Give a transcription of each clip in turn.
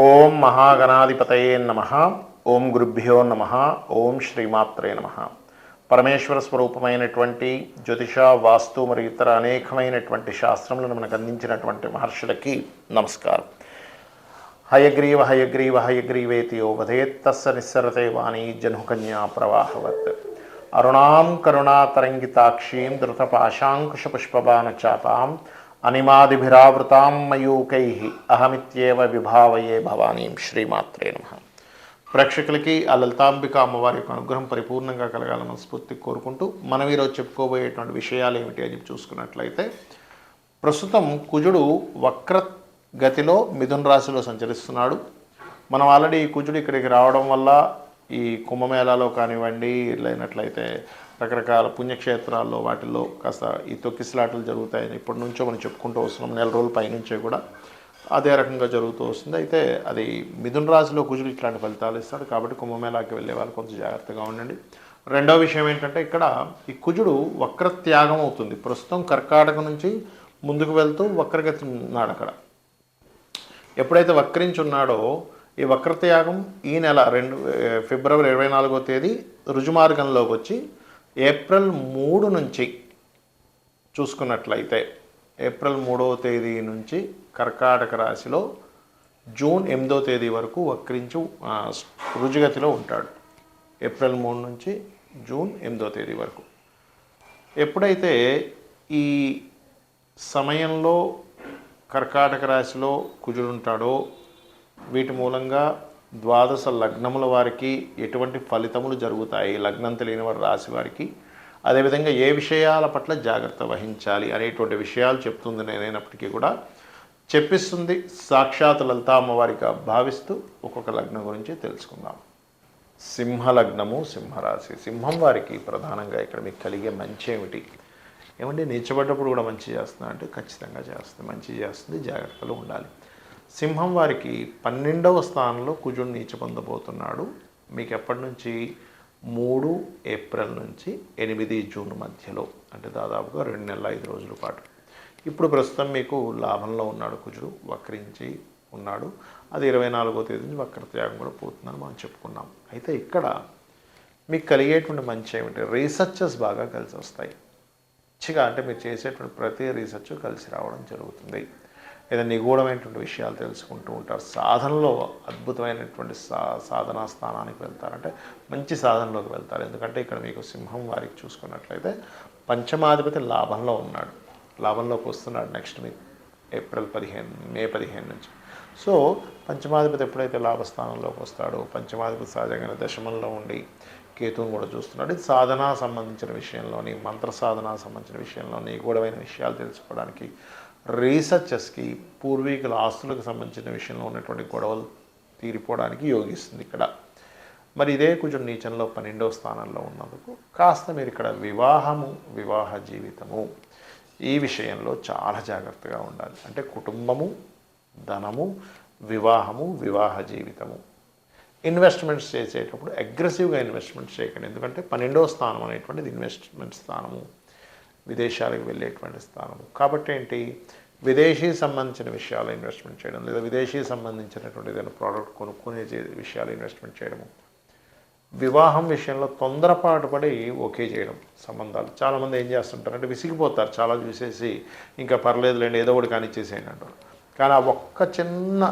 ఓం మహాగణాధిపతయే నమః. ఓం గురుభ్యో నమః. ఓం శ్రీమాత్రే నమః. పరమేశ్వర స్వరూపమైనటువంటి జ్యోతిష, వాస్తు మరియు ఇతర అనేకమైనటువంటి శాస్త్రములను మనకు అందించినటువంటి మహర్షులకి నమస్కారం. హయగ్రీవ హయగ్రీవ హయగ్రీవేతి యో వదేత్ తస్య నిస్సరతే వాణి జహ్నుకన్యా ప్రవాహవత్. అరుణాం కరుణాతరంగితాక్షీం ధృతపాశాంకుశపుష్పబాణచాపాం అనిమాదిభిరావృతాం మయూకైః అహమిత్యేవ విభావయే భవానీం. శ్రీమాత్రే నమః. ప్రేక్షకులకి ఆ లలితాంబిక అమ్మవారి యొక్క అనుగ్రహం పరిపూర్ణంగా కలగాలని మనస్ఫూర్తి కోరుకుంటూ మనం ఈరోజు చెప్పుకోబోయేటువంటి విషయాలు ఏమిటి అని చూసుకున్నట్లయితే, ప్రస్తుతం కుజుడు వక్రగతిలో మిథున రాశిలో సంచరిస్తున్నాడు. మనం ఆల్రెడీ ఈ కుజుడు ఇక్కడికి రావడం వల్ల ఈ కుంభమేళాలో కానివ్వండి, లేనట్లయితే రకరకాల పుణ్యక్షేత్రాల్లో వాటిల్లో కాస్త ఈ తొక్కిసలాటలు జరుగుతాయని ఇప్పటి నుంచో మనం చెప్పుకుంటూ వస్తున్నాం. నెల రోజుల పైనుంచే కూడా అదే రకంగా జరుగుతూ వస్తుంది. అయితే అది మిథున రాశిలో కుజుడు ఇట్లాంటి ఫలితాలు ఇస్తాడు కాబట్టి కుంభమేళాకి వెళ్ళే వాళ్ళు కొంచెం జాగ్రత్తగా ఉండండి. రెండవ విషయం ఏంటంటే, ఇక్కడ ఈ కుజుడు వక్రత్యాగం అవుతుంది. ప్రస్తుతం కర్కాటక నుంచి ముందుకు వెళ్తూ వక్రగతి ఉన్నాడు. అక్కడ ఎప్పుడైతే వక్రించున్నాడో ఈ వక్రత్యాగం ఈ నెల ఫిబ్రవరి 24వ తేదీ రుజుమార్గంలోకి వచ్చి ఏప్రిల్ 3 నుంచి చూసుకున్నట్లయితే, ఏప్రిల్ 3వ తేదీ నుంచి కర్కాటక రాశిలో జూన్ 8వ తేదీ వరకు వక్రించు రుజుగతిలో ఉంటాడు. ఏప్రిల్ 3 నుంచి జూన్ 8వ తేదీ వరకు. ఎప్పుడైతే ఈ సమయంలో కర్కాటక రాశిలో కుజుడు ఉంటాడో, వీటి మూలంగా ద్వాదశ లగ్నముల వారికి ఎటువంటి ఫలితములు జరుగుతాయి, లగ్నం తెలియని వారి రాశి వారికి, అదేవిధంగా ఏ విషయాల పట్ల జాగ్రత్త వహించాలి అనేటువంటి విషయాలు చెప్తుంది. నేనైనప్పటికీ కూడా చెప్పిస్తుంది సాక్షాత్ లలితా అమ్మవారిగా భావిస్తూ ఒక్కొక్క లగ్నం గురించి తెలుసుకుందాం. సింహలగ్నము, సింహరాశి. సింహం వారికి ప్రధానంగా ఇక్కడ మీకు కలిగే మంచి ఏమిటి? ఏమంటే నీచబడ్డప్పుడు కూడా మంచి చేస్తున్నా అంటే ఖచ్చితంగా చేస్తుంది, మంచి చేస్తుంది, జాగ్రత్తలో ఉండాలి. సింహం వారికి 12వ స్థానంలో కుజుడు నీచ పొందబోతున్నాడు. మీకు ఎప్పటి నుంచి? 3 ఏప్రిల్ నుంచి 8 జూన్ మధ్యలో, అంటే దాదాపుగా 2 నెలల 5 రోజుల పాటు. ఇప్పుడు ప్రస్తుతం మీకు లాభంలో ఉన్నాడు కుజుడు, వక్రించి ఉన్నాడు. అది 24వ తేదీ నుంచి వక్రత్యాగం కూడా పోతుందని మనం చెప్పుకున్నాం. అయితే ఇక్కడ మీకు కలిగేటువంటి మంచి ఏమిటి? రీసెర్చెస్ బాగా కలిసి వస్తాయి. మంచిగా అంటే మీరు చేసేటువంటి ప్రతి రీసెర్చ్ కలిసి రావడం జరుగుతుంది. ఏదైనా నిగూఢమైనటువంటి విషయాలు తెలుసుకుంటూ ఉంటారు. సాధనలో అద్భుతమైనటువంటి సాధనా స్థానానికి వెళ్తారంటే మంచి సాధనలోకి వెళ్తారు. ఎందుకంటే ఇక్కడ మీకు సింహం వారికి చూసుకున్నట్లయితే పంచమాధిపతి లాభంలో ఉన్నాడు, లాభంలోకి వస్తున్నాడు నెక్స్ట్ మీకు మే 15 నుంచి. సో పంచమాధిపతి ఎప్పుడైతే లాభస్థానంలోకి వస్తాడో, పంచమాధిపతి సహజంగానే దశమంలో ఉండి కేతువును కూడా చూస్తున్నాడు. ఇది సాధన సంబంధించిన విషయంలోని, మంత్ర సాధన సంబంధించిన విషయంలోని, గూఢమైన విషయాలు తెలుసుకోవడానికి, రీసెర్చెస్కి, పూర్వీకుల ఆస్తులకు సంబంధించిన విషయంలో ఉన్నటువంటి గొడవలు తీరిపోవడానికి యోగిస్తుంది ఇక్కడ. మరి ఇదే కుజుడు నీచంలో 12వ స్థానంలో ఉన్నందుకు కాస్త మీరు ఇక్కడ వివాహ జీవితము ఈ విషయంలో చాలా జాగ్రత్తగా ఉండాలి. అంటే కుటుంబము, ధనము, వివాహము, వివాహ జీవితము. ఇన్వెస్ట్మెంట్స్ చేసేటప్పుడు అగ్రెసివ్గా ఇన్వెస్ట్మెంట్స్ చేయకండి. ఎందుకంటే 12వ స్థానం అనేటువంటిది ఇన్వెస్ట్మెంట్ స్థానము, విదేశాలకు వెళ్ళేటువంటి స్థానము. కాబట్టి ఏంటి, విదేశీ సంబంధించిన విషయాలు ఇన్వెస్ట్మెంట్ చేయడం, లేదా విదేశీ సంబంధించినటువంటి ఏదైనా ప్రోడక్ట్ కొనుక్కునే విషయాలు ఇన్వెస్ట్మెంట్ చేయడము. వివాహం విషయంలో తొందరపాటు పడి ఓకే చేయడం సంబంధాలు. చాలామంది ఏం చేస్తుంటారంటే విసిగిపోతారు, చాలా చూసేసి ఇంకా పర్లేదులేండి ఏదో ఒకటి కానిచ్చేసేయండి అంటారు. కానీ ఆ ఒక్క చిన్న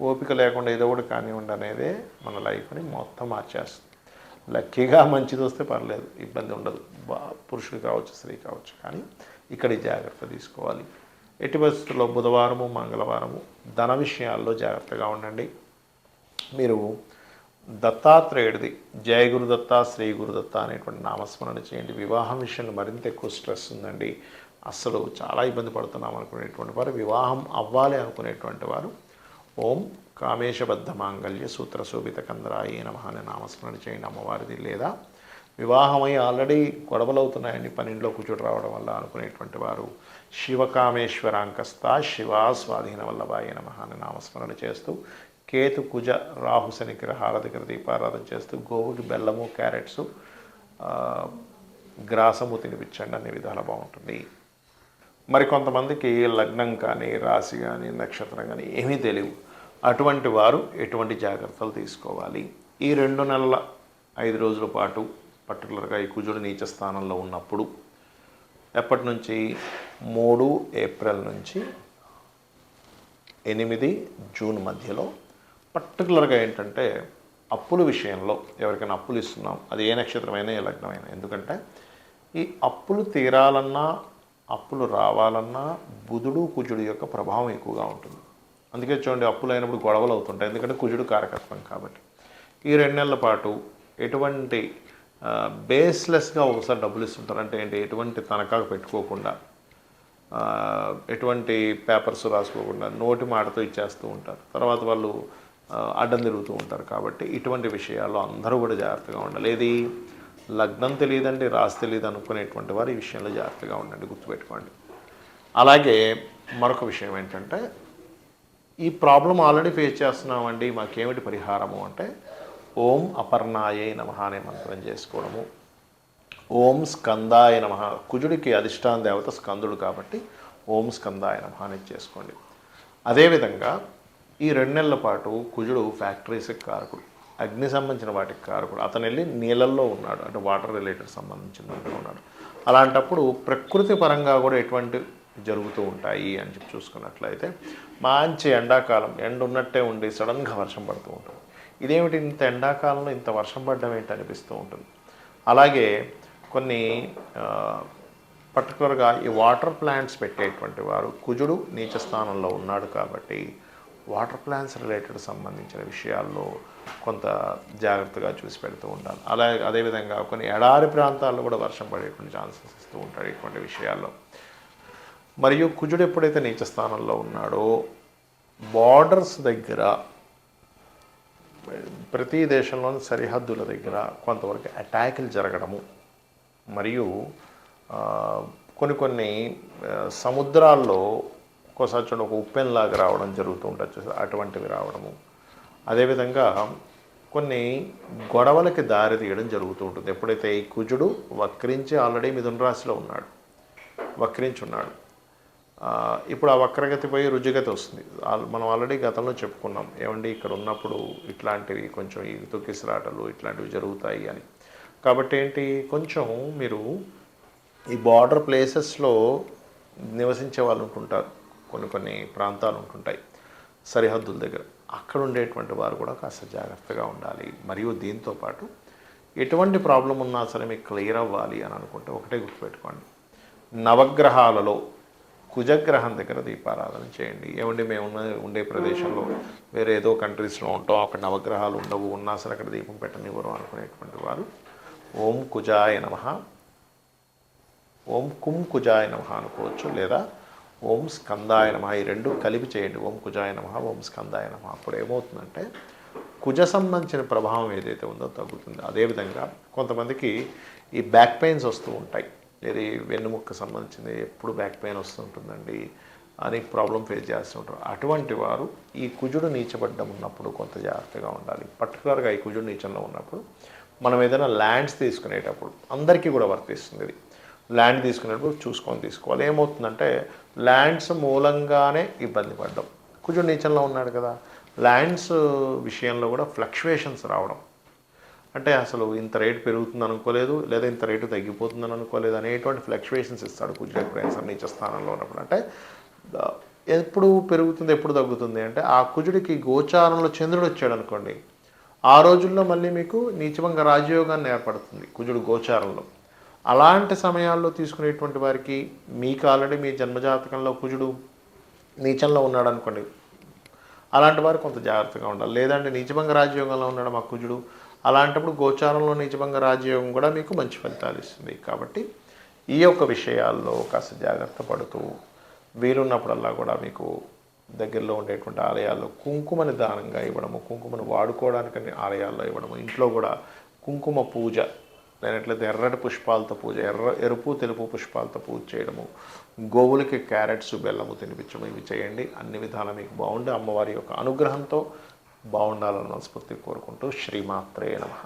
ఓపిక లేకుండా ఏదో ఒకటి కానివ్వండి అనేదే మన లైఫ్ని మొత్తం మార్చేస్తుంది. లక్కీగా మంచిది వస్తే పర్లేదు, ఇబ్బంది ఉండదు, పురుషుడు కావచ్చు, స్త్రీ కావచ్చు. కానీ ఇక్కడ జాగ్రత్త తీసుకోవాలి. ఎట్టి పరిస్థితుల్లో బుధవారము, మంగళవారము ధన విషయాల్లో జాగ్రత్తగా ఉండండి. మీరు దత్తాత్రేయుడిది జయ గురుదత్త, శ్రీ గురుదత్త అనేటువంటి నామస్మరణ చేయండి. వివాహం విషయంలో మరింత ఎక్కువ స్ట్రెస్ ఉందండి, అస్సలు చాలా ఇబ్బంది పడుతున్నాం అనుకునేటువంటి వారు, వివాహం అవ్వాలి అనుకునేటువంటి వారు ఓం కామేశబద్ధ మాంగళ్య సూత్ర శోభిత కందరాయి నమః అనే నామస్మరణ చేయండి అమ్మవారిది. లేదా వివాహమై ఆల్రెడీ గొడవలు అవుతున్నాయండి 12లో కూర్చోటి రావడం వల్ల అనుకునేటువంటి వారు శివకామేశ్వరాంకస్త శివా స్వాధీన వల్లభాయ నమః అనే నామస్మరణ చేస్తూ, కేతు కుజ రాహు శని గ్రహాల దగ్గర దీపారాధన చేస్తూ, గోవుకి బెల్లము, క్యారెట్స్, గ్రాసము తినిపించండి, అనే విధాలు బాగుంటుంది. మరి కొంతమందికి లగ్నం కానీ, రాశి కానీ, నక్షత్రం కానీ ఏమీ తెలియవు. అటువంటి వారు ఎటువంటి జాగ్రత్తలు తీసుకోవాలి? ఈ 2 నెలల 5 రోజుల పాటు పర్టికులర్గా ఈ కుజుడు నీచ స్థానంలో ఉన్నప్పుడు ఎప్పటి నుంచి 3 ఏప్రిల్ నుంచి 8 జూన్ మధ్యలో పర్టికులర్గా ఏంటంటే అప్పుల విషయంలో ఎవరికైనా అప్పులు ఇస్తున్నాం, అది ఏ నక్షత్రమైనా ఏ లగ్నమైనా, ఎందుకంటే ఈ అప్పులు తీరాలన్నా అప్పులు రావాలన్నా బుధుడు కుజుడు యొక్క ప్రభావం ఎక్కువగా ఉంటుంది. అందుకే చూడండి అప్పులు అయినప్పుడు గొడవలు అవుతుంటాయి, ఎందుకంటే కుజుడు కారకత్వం కాబట్టి. ఈ 2 నెలల పాటు ఎటువంటి బేస్లెస్గా ఒకసారి డబ్బులు ఇస్తుంటారు. అంటే ఏంటి, ఎటువంటి తనఖాకు పెట్టుకోకుండా, ఎటువంటి పేపర్స్ రాసుకోకుండా నోటి మాటతో ఇచ్చేస్తూ ఉంటారు. తర్వాత వాళ్ళు అడ్డం తిరుగుతూ ఉంటారు. కాబట్టి ఇటువంటి విషయాల్లో అందరూ కూడా జాగ్రత్తగా ఉండాలి. ఏది లగ్నం తెలియదండి, రాసి తెలియదు అనుకునేటువంటి వారు ఈ విషయంలో జాగ్రత్తగా ఉండండి, గుర్తుపెట్టుకోండి. అలాగే మరొక విషయం ఏంటంటే, ఈ ప్రాబ్లం ఆల్రెడీ ఫేస్ చేస్తున్నామండి, మాకేమిటి పరిహారము అంటే ఓం అపర్ణాయే నమః అనే మంత్రం చేసుకోవడము. ఓం స్కందాయ నమః, కుజుడికి అధిష్టాన దేవత స్కందుడు కాబట్టి ఓం స్కందాయ నమః అనేది చేసుకోండి. అదేవిధంగా ఈ 2 నెలల పాటు కుజుడు ఫ్యాక్టరీస్కి కారకుడు, అగ్ని సంబంధించిన వాటికి కారకుడు. అతను వెళ్ళి నీళ్ళల్లో ఉన్నాడు, అంటే వాటర్ రిలేటెడ్ సంబంధించిన దాంట్లో ఉన్నాడు. అలాంటప్పుడు ప్రకృతి పరంగా కూడా ఎటువంటి జరుగుతూ ఉంటాయి అని చెప్పి చూసుకున్నట్లయితే, మంచి ఎండాకాలం ఎండ ఉన్నట్టే ఉండి సడన్గా వర్షం పడుతూ ఉంటుంది. ఇదేమిటి ఇంత ఎండాకాలంలో ఇంత వర్షం పడడం ఏంటి అనిపిస్తూ ఉంటుంది. అలాగే కొన్ని పర్టికులర్గా ఈ వాటర్ ప్లాంట్స్ పెట్టేటువంటి వారు కుజుడు నీచ స్థానంలో ఉన్నాడు కాబట్టి వాటర్ ప్లాంట్స్ రిలేటెడ్ సంబంధించిన విషయాల్లో కొంత జాగ్రత్తగా చూసి పెడుతూ ఉండాలి. అలాగే అదేవిధంగా కొన్ని ఎడారి ప్రాంతాల్లో కూడా వర్షం పడేటువంటి ఛాన్సెస్ ఇస్తూ ఉంటాడు ఇటువంటి విషయాల్లో. మరియు కుజుడు ఎప్పుడైతే నీచ స్థానంలో ఉన్నాడో బార్డర్స్ దగ్గర, ప్రతి దేశంలోని సరిహద్దుల దగ్గర కొంతవరకు అటాకులు జరగడము, మరియు కొన్ని సముద్రాల్లో ఒక్కోసారి చూడండి ఒక ఉప్పెన్లాగా రావడం జరుగుతూ ఉంటుంది, అటువంటివి రావడము. అదేవిధంగా కొన్ని గొడవలకి దారి తీయడం జరుగుతూ ఉంటుంది. ఎప్పుడైతే ఈ కుజుడు వక్రించి ఆల్రెడీ మిథున రాశిలో ఉన్నాడు, వక్రించి ఉన్నాడు. ఇప్పుడు ఆ వక్రగతి పోయి రుజుగతి వస్తుంది. మనం ఆల్రెడీ గతంలో చెప్పుకున్నాం, ఏమండి ఇక్కడ ఉన్నప్పుడు ఇట్లాంటివి కొంచెం ఈ తొక్కిసలాటలు ఇట్లాంటివి జరుగుతాయి అని. కాబట్టి ఏంటి, కొంచెం మీరు ఈ బార్డర్ ప్లేసెస్లో నివసించే వాళ్ళు ఉంటుంటారు, కొన్ని ప్రాంతాలు ఉంటుంటాయి సరిహద్దుల దగ్గర, అక్కడ ఉండేటువంటి వారు కూడా కాస్త జాగ్రత్తగా ఉండాలి. మరియు దీంతోపాటు ఎటువంటి ప్రాబ్లం ఉన్నా సరే మీకు క్లియర్ అవ్వాలి అని అనుకుంటే ఒకటే గుర్తుపెట్టుకోండి, నవగ్రహాలలో కుజగ్రహం దగ్గర దీపారాధన చేయండి. ఏమండి మేము ఉండే ప్రదేశంలో వేరే ఏదో కంట్రీస్లో ఉంటాం, అక్కడ నవగ్రహాలు ఉండవు, ఉన్నా సరే అక్కడ దీపం పెట్టనివ్వరు అనుకునేటువంటి వారు ఓం కుజాయ నమః, ఓం కుం కుజాయ నమః అనుకోవచ్చు, లేదా ఓం స్కందాయ నమః, ఈ 2 కలిపి చేయండి. ఓం కుజాయ నమః, ఓం స్కందాయ నమః. అప్పుడు ఏమవుతుందంటే కుజ సంబంధించిన ప్రభావం ఏదైతే ఉందో తగ్గుతుంది. అదేవిధంగా కొంతమందికి ఈ బ్యాక్ పెయిన్స్ వస్తూ ఉంటాయి, ఇది వెన్నుముక్క సంబంధించింది, ఎప్పుడు బ్యాక్ పెయిన్ వస్తుంటుందండి అని ప్రాబ్లం ఫేస్ చేస్తూ ఉంటారు. అటువంటి వారు ఈ కుజుడు నీచబడ్డం ఉన్నప్పుడు కొంత జాగ్రత్తగా ఉండాలి. పర్టికులర్గా ఈ కుజుడు నీచంలో ఉన్నప్పుడు మనం ఏదైనా ల్యాండ్స్ తీసుకునేటప్పుడు, అందరికీ కూడా వర్తిస్తుంది ఇది, ల్యాండ్ తీసుకునేటప్పుడు చూసుకొని తీసుకోవాలి. ఏమవుతుందంటే ల్యాండ్స్ మూలంగానే ఇబ్బంది పడ్డం, కుజుడు నీచంలో ఉన్నాడు కదా, ల్యాండ్స్ విషయంలో కూడా ఫ్లక్చువేషన్స్ రావడం, అంటే అసలు ఇంత రేటు పెరుగుతుంది అనుకోలేదు, లేదా ఇంత రేటు తగ్గిపోతుందని అనుకోలేదు అనేటువంటి ఫ్లక్చువేషన్స్ ఇస్తాడు కుజుడు ఎప్పుడైనా నీచ స్థానంలో ఉన్నప్పుడు. అంటే ఎప్పుడు పెరుగుతుంది ఎప్పుడు తగ్గుతుంది అంటే, ఆ కుజుడికి గోచారంలో చంద్రుడు వచ్చాడు అనుకోండి, ఆ రోజుల్లో మళ్ళీ మీకు నీచభంగ రాజయోగాన్ని ఏర్పడుతుంది కుజుడు గోచారంలో. అలాంటి సమయాల్లో తీసుకునేటువంటి వారికి, మీకు ఆల్రెడీ మీ జన్మజాతకంలో కుజుడు నీచంలో ఉన్నాడు అనుకోండి, అలాంటి వారు కొంత జాగ్రత్తగా ఉండాలి. లేదంటే నీచభంగ రాజయోగంలో ఉన్నాడు మా కుజుడు, అలాంటప్పుడు గోచారంలో నీచభంగ రాజయోగం కూడా మీకు మంచి ఫలితాలు ఇస్తుంది. కాబట్టి ఈ యొక్క విషయాల్లో కాస్త జాగ్రత్త పడుతూ వీలున్నప్పుడల్లా కూడా మీకు దగ్గరలో ఉండేటువంటి ఆలయాల్లో కుంకుమని దానంగా ఇవ్వడము, కుంకుమను వాడుకోవడానికని ఆలయాల్లో ఇవ్వడము, ఇంట్లో కూడా కుంకుమ పూజ లేనట్లయితే ఎర్రటి పుష్పాలతో పూజ, ఎరుపు తెలుపు పుష్పాలతో పూజ చేయడము, గోవులకి క్యారెట్స్ బెల్లము తినిపించడం, ఇవి చేయండి. అన్ని విధాలా మీకు బాగుండి అమ్మవారి యొక్క అనుగ్రహంతో బాగుండాలని మనస్ఫూర్తిగా కోరుకుంటూ శ్రీమాత్రే నమః.